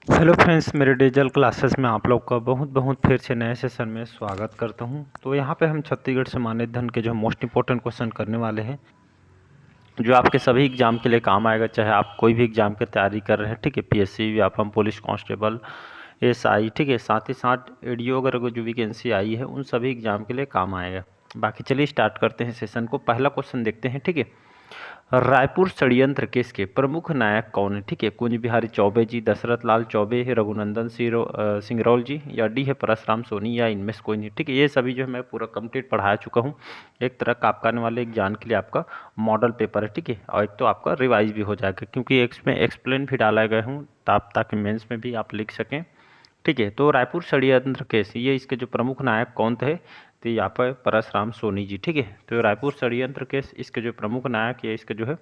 Hello friends, मेरे digital classes में आप लोग का बहुत बहुत फिर से नए सेशन में स्वागत करता हूं। तो यहाँ पे हम छत्तीसगढ़ से मान्य धन के जो मोस्ट इंपॉर्टेंट क्वेश्चन करने वाले हैं, जो आपके सभी एग्जाम के लिए काम आएगा। चाहे आप कोई भी एग्जाम की तैयारी कर रहे हैं, ठीक है, PSC, Vyapam, police constable, SI, ठीक है, साथ ही साथ एडीओ वगैरह जो वैकेंसी आई है उन सभी एग्जाम के लिए काम आएगा। बाकी चलिए स्टार्ट करते हैं सेशन को। पहला क्वेश्चन देखते हैं, ठीक है। रायपुर षड्यंत्र केस के प्रमुख नायक कौन है? ठीक है, कुंज बिहारी चौबे जी, दशरथ लाल चौबे, रघुनंदन सिंगरौल जी, या डी है परसराम सोनी, या इनमें से कोई नहीं। ठीक है, ये सभी जो है मैं पूरा कंप्लीट पढ़ा चुका हूँ। एक तरह का आपका आने वाले एग्जाम के लिए आपका मॉडल पेपर है, ठीक है, और एक तो आपका रिवाइज भी हो जाएगा, क्योंकि इसमें एक्सप्लेन भी डाला गया हूँ ताकि मेंस में भी आप लिख सकें। ठीक है, तो रायपुर षड्यंत्र केस, ये इसके जो प्रमुख नायक कौन थे? तो यहाँ पर परसराम सोनी जी। ठीक है, तो रायपुर षड्यंत्र केस, इसके जो प्रमुख नायक, ये इसके जो है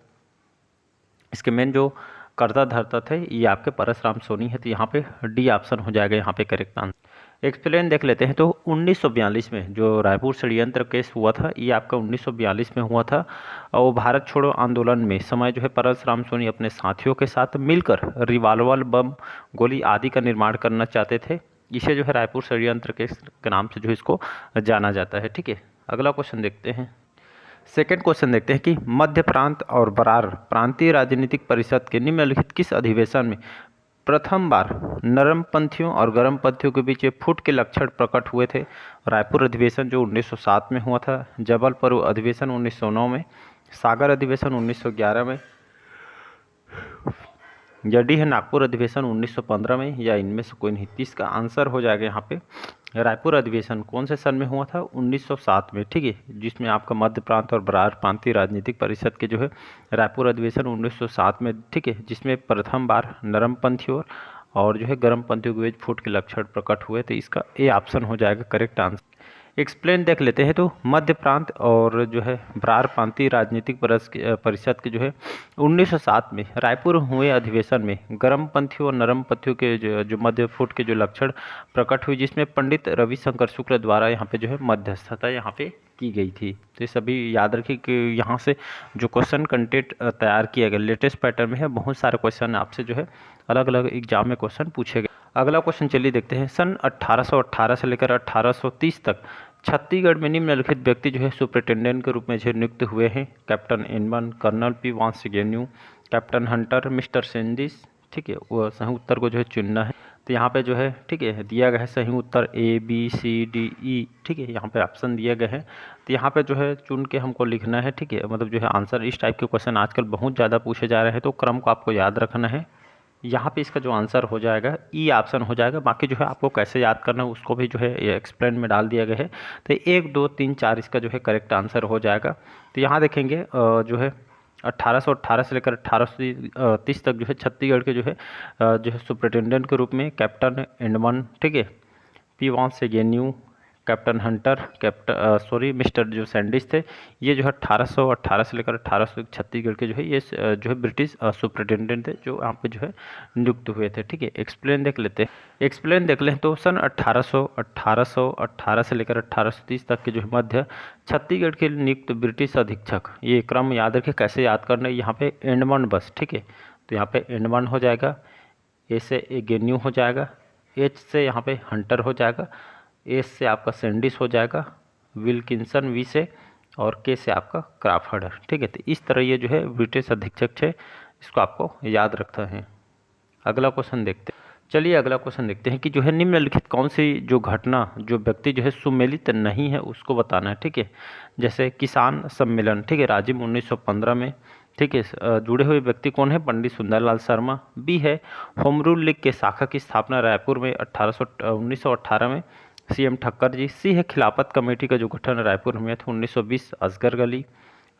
इसके मेन जो कर्ता धर्ता थे, ये आपके परसराम सोनी है। तो यहाँ पे डी ऑप्शन हो जाएगा यहाँ पे करेक्ट आंसर। एक्सप्लेन देख लेते हैं। तो 1942 में जो रायपुर षड्यंत्र केस हुआ था, ये आपका 1942 में हुआ था। और भारत छोड़ो आंदोलन में समय जो है परसराम सोनी अपने साथियों के साथ मिलकर रिवाल्वर, बम, गोली आदि का निर्माण करना चाहते थे। इसे जो है रायपुर षड्यंत्र केस के नाम से जो इसको जाना जाता है। ठीक है, अगला क्वेश्चन देखते हैं। सेकेंड क्वेश्चन देखते हैं कि मध्य प्रांत और बरार प्रांतीय राजनीतिक परिषद के निम्नलिखित किस अधिवेशन में प्रथम बार नरमपंथियों और गर्मपंथियों के बीच फुट के लक्षण प्रकट हुए थे? रायपुर अधिवेशन जो 1907 में हुआ था, जबलपुर अधिवेशन 1909 में, सागर अधिवेशन 1911 में, यदि है नागपुर अधिवेशन 1915 में, या इनमें से कोई नहीं। इसका आंसर हो जाएगा यहाँ पे रायपुर अधिवेशन कौन से सन में हुआ था? 1907 में। ठीक है, जिसमें आपका मध्य प्रांत और बरार प्रांतीय राजनीतिक परिषद के जो है रायपुर अधिवेशन 1907 में, ठीक है, जिसमें प्रथम बार नरमपंथियों और जो है गर्मपंथियों के बीच फुट के लक्षण प्रकट हुए थे। इसका ए ऑप्शन हो जाएगा करेक्ट आंसर। एक्सप्लेन देख लेते हैं। तो मध्य प्रांत और जो है बरार प्रांतीय राजनीतिक परिषद के जो है 1907 में रायपुर हुए अधिवेशन में गर्मपंथियों और नरमपंथियों के जो मध्य फुट के जो लक्षण प्रकट हुए, जिसमें पंडित रविशंकर शुक्ल द्वारा यहाँ पे जो है मध्यस्थता यहाँ पे की गई थी। तो ये सभी याद रखिए कि यहाँ से जो क्वेश्चन कंटेंट तैयार किया गया लेटेस्ट पैटर्न में है। बहुत सारे क्वेश्चन आपसे जो है अलग अलग एग्जाम में क्वेश्चन पूछे गए। अगला क्वेश्चन चलिए देखते हैं। सन 1818 से लेकर 1830 तक छत्तीसगढ़ में निम्नलिखित व्यक्ति जो है सुपरिटेंडेंट के रूप में जो नियुक्त हुए हैं? Captain Inman, Colonel P Vans Agnew, Captain Hunter, Mister Sandys. ठीक है, वो सही उत्तर को जो है चुनना है। तो यहाँ पे जो है, ठीक है, दिया गया है सही उत्तर A B C D E. ठीक है, यहाँ पे ऑप्शन दिए गए हैं, तो यहाँ पे जो है चुन के हमको लिखना है। ठीक है, मतलब जो है आंसर, इस टाइप के क्वेश्चन आजकल बहुत ज़्यादा पूछे जा रहे हैं, तो क्रम को आपको याद रखना है। यहाँ पे इसका जो आंसर हो जाएगा ई ऑप्शन हो जाएगा। बाकी जो है आपको कैसे याद करना है उसको भी जो है ये एक्सप्लेन में डाल दिया गया है। तो 1 2 3 4 इसका जो है करेक्ट आंसर हो जाएगा। तो यहाँ देखेंगे जो है 1818 से लेकर 1830 तक जो है छत्तीसगढ़ के जो है सुपरिटेंडेंट के रूप में कैप्टन इंडमन, ठीक है, P Vans Agnew, Captain Hunter, mister जो सैंडिस थे, ये जो है 1818 से लेकर 1800 छत्तीसगढ़ के जो है ये जो है ब्रिटिश सुपरिटेंडेंट थे, जो यहाँ पे जो है नियुक्त हुए थे। ठीक है, एक्सप्लेन देख लेते हैं। एक्सप्लेन देख लें तो सन 1818 से लेकर 1830 तक के जो है मध्य छत्तीसगढ़ के नियुक्त ब्रिटिश अधीक्षक, ये क्रम याद रखें। कैसे याद करना है? यहाँ पे एंडमन बस। ठीक है, तो यहाँ पे एंडमन हो जाएगा, ए से एगेन्यू हो जाएगा, एच से यहाँ पे हंटर हो जाएगा, एस से आपका सैंडिस हो जाएगा, विल्किंसन वी से, और के से आपका क्राफर्ड। ठीक है, तो इस तरह ये जो है ब्रिटिश अधीक्षक है, इसको आपको याद रखना है। अगला क्वेश्चन देखते हैं। चलिए अगला क्वेश्चन देखते हैं कि जो है निम्नलिखित कौन सी जो घटना, जो व्यक्ति जो है सुमेलित नहीं है उसको बताना है। ठीक है, जैसे किसान सम्मेलन, ठीक है, राजिम 1915 में। ठीक है, जुड़े हुए व्यक्ति कौन है? पंडित सुंदरलाल शर्मा। बी है होम रूल लीग के शाखा की स्थापना रायपुर में 1918 में, सीएम ठक्कर जी। सी है खिलाफत कमेटी का जो गठन रायपुर में था 1920, असगर गली।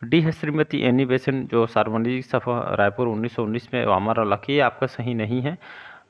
डी है श्रीमती एनी बेसेंट, जो सार्वजनिक सभा रायपुर 1919 में, वामर अलाकी। ये आपका सही नहीं है।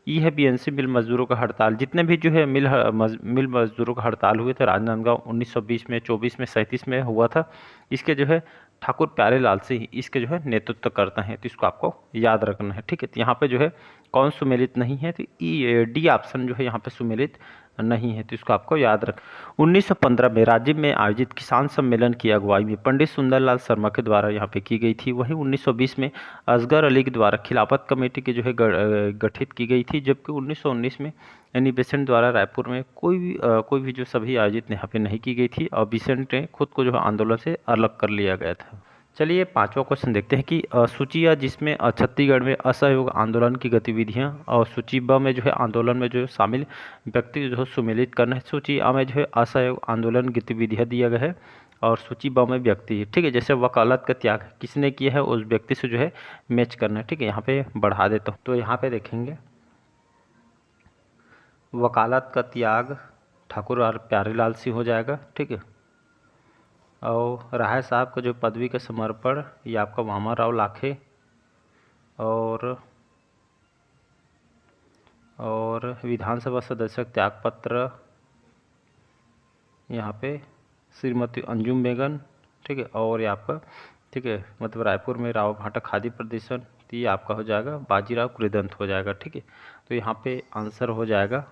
ई है बीएनसी मिल मजदूरों का हड़ताल। जितने भी जो है मिल मजदूरों का हड़ताल हुए थे राजनांदगांव 1920 में, 24 में, 37 में हुआ था, इसके जो है ठाकुर प्यारे लाल सिंह इसके जो है नेतृत्व करते हैं। तो इसको आपको याद रखना है। ठीक है, तो यहाँ पे जो है कौन सुमेलित नहीं है? तो ई डी ऑप्शन जो है यहाँ पे सुमेलित नहीं है, तो इसको आपको याद रख। 1915 में रांची में आयोजित किसान सम्मेलन की अगुवाई में पंडित सुंदरलाल शर्मा के द्वारा यहाँ पे की गई थी। वहीं 1920 में असगर अली के द्वारा खिलाफत कमेटी की जो है गठित की गई थी, जबकि 1919 में एनी बेसेंट द्वारा रायपुर में कोई भी जो सभी आयोजित यहाँ पे नहीं की गई थी और बेसेंट ने खुद को जो है आंदोलन से अलग कर लिया गया था। चलिए पांचवा क्वेश्चन देखते हैं कि सूची A जिसमें छत्तीसगढ़ में असहयोग आंदोलन की गतिविधियां, और सूची B में जो है आंदोलन में जो शामिल व्यक्ति जो है सुमेलित करना है। सूची A में जो है असहयोग आंदोलन गतिविधियां दिया गया है और सूची B में व्यक्ति है, ठीक है। जैसे वकालत का त्याग किसने किया है उस व्यक्ति से जो है मैच करना है, ठीक है। यहाँ पे बढ़ा देता हूँ, तो यहाँ पे देखेंगे वकालत का त्याग ठाकुर और प्यारेलाल सिंह हो जाएगा, ठीक है। और राय साहब का जो पदवी का समर्पण ये आपका वामाराव लाखे और विधानसभा सदस्य त्यागपत्र यहाँ पे श्रीमती अंजुम बेगम, ठीक है। और ये आपका, ठीक है, मतलब रायपुर में राव भाटा खादी प्रदर्शन, तो ये आपका हो जाएगा बाजीराव कृदंत हो जाएगा, ठीक है। तो यहाँ पे आंसर हो जाएगा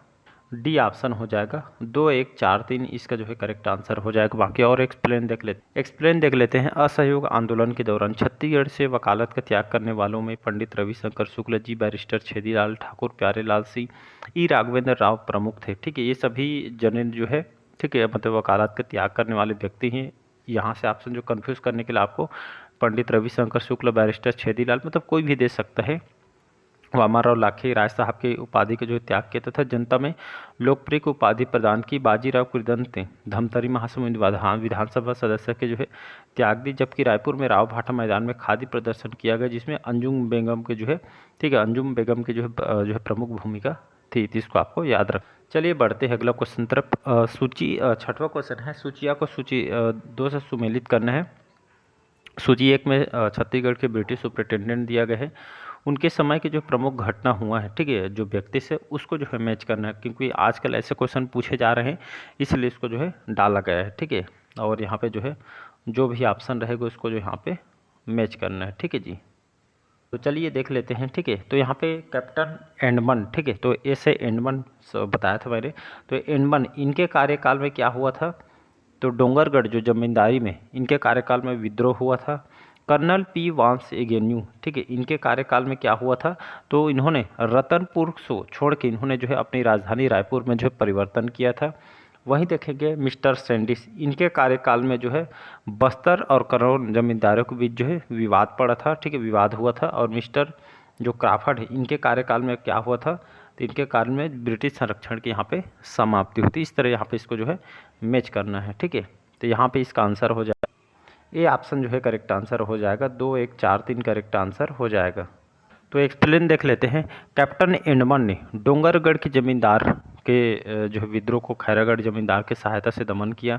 डी ऑप्शन हो जाएगा 2, 1, 4, 3 इसका जो है करेक्ट आंसर हो जाएगा। बाकी और एक्सप्लेन देख लेते हैं। असहयोग आंदोलन के दौरान छत्तीसगढ़ से वकालत का त्याग करने वालों में पंडित रविशंकर शुक्ल जी, बैरिस्टर छेदीलाल ठाकुर, प्यारेलाल सिंह, ई राघवेंद्र राव प्रमुख थे, ठीक है। ये सभी जने जो है, ठीक है, मतलब वकालत का त्याग करने वाले व्यक्ति हैं। यहाँ से ऑप्शन जो कन्फ्यूज़ करने के लिए आपको पंडित रविशंकर शुक्ल, बैरिस्टर छेदीलाल, मतलब कोई भी दे सकता है। वामाराव लाखे राय साहब के उपाधि के जो त्याग किया तथा जनता में लोकप्रिय उपाधि प्रदान की। बाजीराव कृदंत ने धमतरी महासमुंद विधानसभा सदस्य के जो है त्याग दी, जबकि रायपुर में राव भाटा मैदान में खादी प्रदर्शन किया गया, जिसमें अंजुम बेगम के जो है, ठीक है, अंजुम बेगम की जो है प्रमुख भूमिका थी। इसको आपको याद रख। चलिए बढ़ते हैं अगला क्वेश्चन तरफ। सूची छठवां क्वेश्चन है, सूचिया को सूची 2 से सुमेलित करना है। सूची 1 में छत्तीसगढ़ के ब्रिटिश सुपरिटेंडेंट दिया गया है, उनके समय की जो प्रमुख घटना हुआ है, ठीक है, जो व्यक्ति से उसको जो है मैच करना है, क्योंकि आजकल ऐसे क्वेश्चन पूछे जा रहे हैं इसलिए इसको जो है डाला गया है, ठीक है। और यहाँ पे जो है जो भी ऑप्शन रहेगा उसको जो यहाँ पे मैच करना है, ठीक है जी। तो चलिए देख लेते हैं, ठीक है। तो यहाँ पे कैप्टन एंडमन, ठीक है, तो ऐसे एंडमन बताया था मैंने। तो एंडमन इनके कार्यकाल में क्या हुआ था, तो डोंगरगढ़ जो जमींदारी में इनके कार्यकाल में विद्रोह हुआ था। कर्नल पी वांस एगेन्यू, ठीक है, इनके कार्यकाल में क्या हुआ था, तो इन्होंने रतनपुर को छोड़ के इन्होंने जो है अपनी राजधानी रायपुर में जो है परिवर्तन किया था। वहीं देखेंगे मिस्टर सैंडिस, इनके कार्यकाल में जो है बस्तर और करोल जमींदारों के बीच जो है विवाद पड़ा था, ठीक है, विवाद हुआ था। और मिस्टर जो क्राफर्ड है इनके कार्यकाल में क्या हुआ था, तो इनके काल में ब्रिटिश संरक्षण की यहाँ पे समाप्ति होती। इस तरह यहाँ पे इसको जो है मैच करना है, ठीक है। तो यहाँ पे इसका आंसर हो जाएगा ये ऑप्शन जो है करेक्ट आंसर हो जाएगा 2, 1, 4, 3 करेक्ट आंसर हो जाएगा। तो एक्सप्लेन देख लेते हैं। कैप्टन एंडमन ने डोंगरगढ़ के जमींदार के जो विद्रोह को खैरागढ़ जमींदार की सहायता से दमन किया।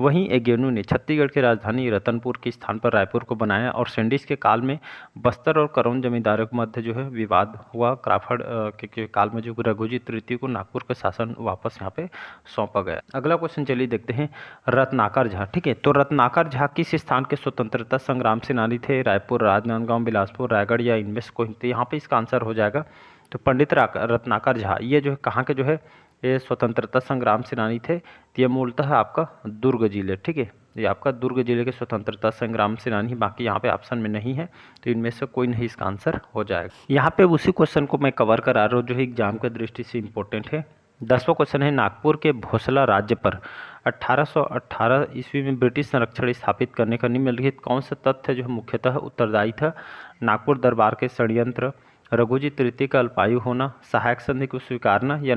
वहीं एगेन्यू ने छत्तीसगढ़ की राजधानी रतनपुर के स्थान पर रायपुर को बनाया और सैंडिस के काल में बस्तर और करोन जमींदारों के मध्य जो है विवाद हुआ। क्राफर्ड के काल में जो रघुजी तृतीय को नागपुर का शासन वापस यहाँ पे सौंपा गया। अगला क्वेश्चन चलिए देखते हैं। रत्नाकर झा, ठीक है, तो रत्नाकर झा किस स्थान के स्वतंत्रता संग्राम सेनानी थे, रायपुर, राजनांदगांव, बिलासपुर, रायगढ़ या इनमें से कोई, तो यहाँ पे इसका आंसर हो जाएगा तो पंडित रत्नाकर झा, ये जो है कहाँ के जो है ये स्वतंत्रता संग्राम सेनानी थे। तो ये मूलतः आपका दुर्ग जिले, ठीक है, ये आपका दुर्ग जिले के स्वतंत्रता संग्राम सेनानी, बाकी यहाँ पे ऑप्शन में नहीं है, तो इनमें से कोई नहीं इसका आंसर हो जाएगा। यहाँ पे उसी क्वेश्चन को मैं कवर करा रहा हूँ जो एग्जाम के दृष्टि से इंपॉर्टेंट है। 10वां क्वेश्चन है, नागपुर के भोसला राज्य पर 1818 ईस्वी में ब्रिटिश संरक्षण स्थापित करने का निम्नलिखित कौन सा तथ्य जो है मुख्यतः उत्तरदायी था। नागपुर दरबार के षड्यंत्र, रघुजी तृतीय का अल्पायु होना, सहायक संधि को स्वीकारना या